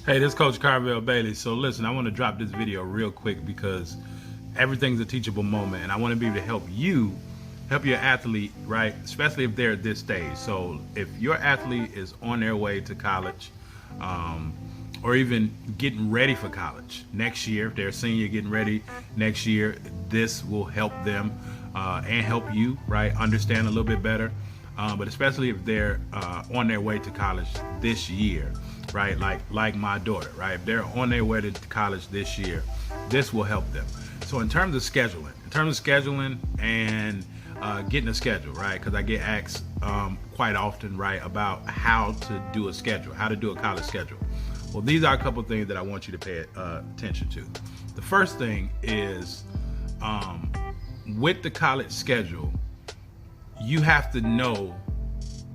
Hey, this is Coach Carvel Bailey. So listen, I want to drop this video real quick because everything's a teachable moment, and I want to be able to help your athlete, right? Especially if they're at this stage. So if your athlete is on their way to college, or even getting ready for college next year, if they're a senior getting ready next year, this will help them and help you, right? Understand a little bit better. But especially if they're on their way to college this year, right? Like my daughter, right? If they're on their way to college this year, this will help them. So in terms of scheduling and getting a schedule, right? Because I get asked quite often, right, about how to do a schedule, how to do a college schedule. Well, these are a couple of things that I want you to pay attention to. The first thing is with the college schedule, you have to know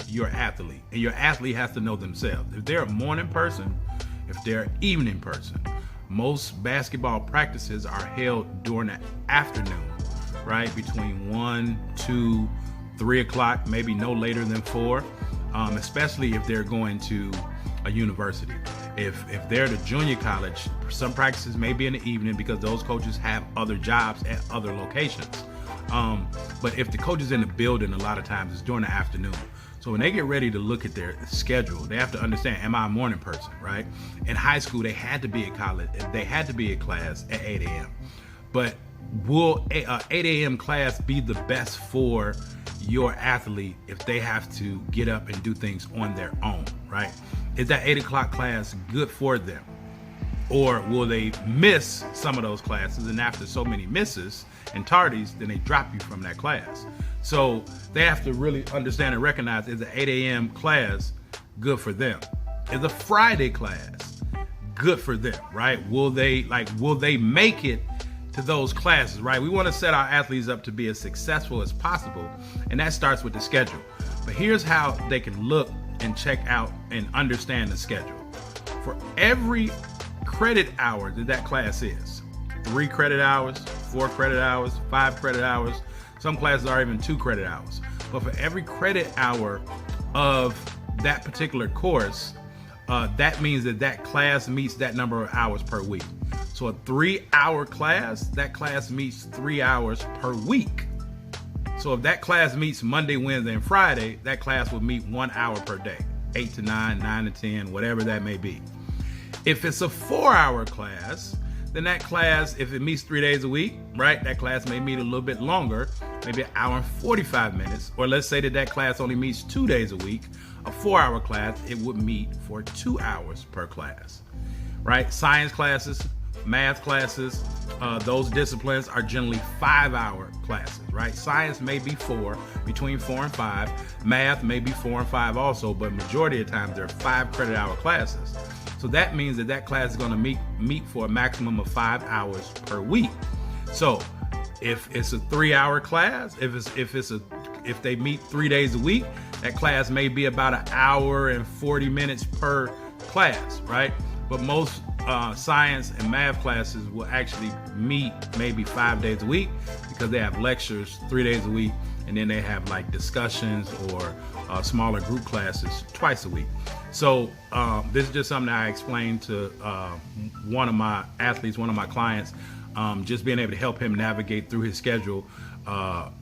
your athlete, and your athlete has to know themselves. If they're a morning person, if they're an evening person, most basketball practices are held during the afternoon, right? Between 1, 2, 3 o'clock, maybe no later than 4, especially if they're going to a university. If they're at a junior college, some practices may be in the evening because those coaches have other jobs at other locations. But if the coach is in the building, a lot of times it's during the afternoon. So when they get ready to look at their schedule, they have to understand, am I a morning person, right? In high school, they had to be at college. They had to be at class at 8 a.m. But will a 8 a.m. class be the best for your athlete if they have to get up and do things on their own, right? Is that 8 o'clock class good for them? Or will they miss some of those classes, and after so many misses and tardies, then they drop you from that class? So they have to really understand and recognize, is an 8 a.m. class good for them? Is a Friday class good for them, right? Will they make it to those classes, right? We want to set our athletes up to be as successful as possible, and that starts with the schedule. But here's how they can look and check out and understand the schedule. For every credit hour that class is, 3 credit hours, 4 credit hours, 5 credit hours, some classes are even 2 credit hours. But for every credit hour of that particular course, that means that class meets that number of hours per week. So a 3-hour class, that class meets 3 hours per week. So if that class meets Monday, Wednesday, and Friday, that class will meet 1 hour per day, 8 to 9, 9 to 10, whatever that may be. If it's a 4-hour class, then that class, if it meets 3 days a week, right, that class may meet a little bit longer, maybe 1 hour and 45 minutes. Or let's say that class only meets 2 days a week, a 4-hour class, it would meet for 2 hours per class, right? Science classes, math classes, those disciplines are generally 5-hour classes, right? Science may be 4, between 4 and 5. Math may be 4 and 5 also, but majority of the time they're 5 credit hour classes. So that means that class is going to meet for a maximum of 5 hours per week. So if it's a 3-hour class, if they meet 3 days a week, that class may be about 1 hour and 40 minutes per class, right? But most science and math classes will actually meet maybe 5 days a week because they have lectures 3 days a week, and then they have like discussions or smaller group classes twice a week. So this is just something that I explained to one of my athletes, one of my clients, just being able to help him navigate through his schedule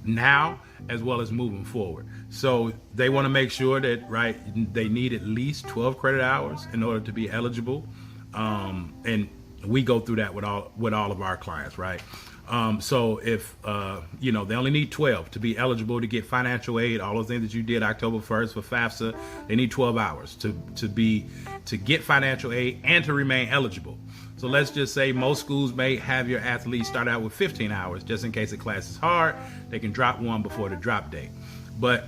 now as well as moving forward. So they want to make sure that, right, they need at least 12 credit hours in order to be eligible. And we go through that with all of our clients, right? So if they only need 12 to be eligible to get financial aid, all those things that you did October 1st for FAFSA, they need 12 hours to get financial aid and to remain eligible. So let's just say most schools may have your athletes start out with 15 hours, just in case the class is hard, they can drop one before the drop date. But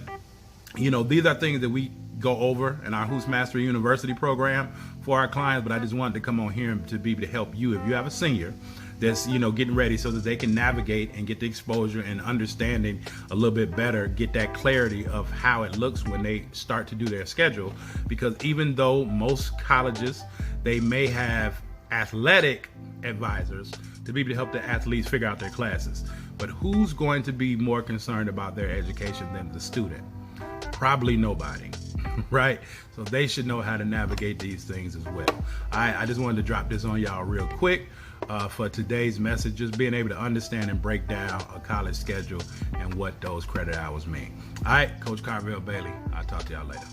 these are things that we go over in our Hoops Mastery University program for our clients, but I just wanted to come on here to be able to help you if you have a senior that's getting ready so that they can navigate and get the exposure and understanding a little bit better, get that clarity of how it looks when they start to do their schedule. Because even though most colleges, they may have athletic advisors to be able to help the athletes figure out their classes, but who's going to be more concerned about their education than the student? Probably nobody. right? So they should know how to navigate these things as well. I just wanted to drop this on y'all real quick for today's message, just being able to understand and break down a college schedule and what those credit hours mean. All right, Coach Carvel Bailey, I'll talk to y'all later.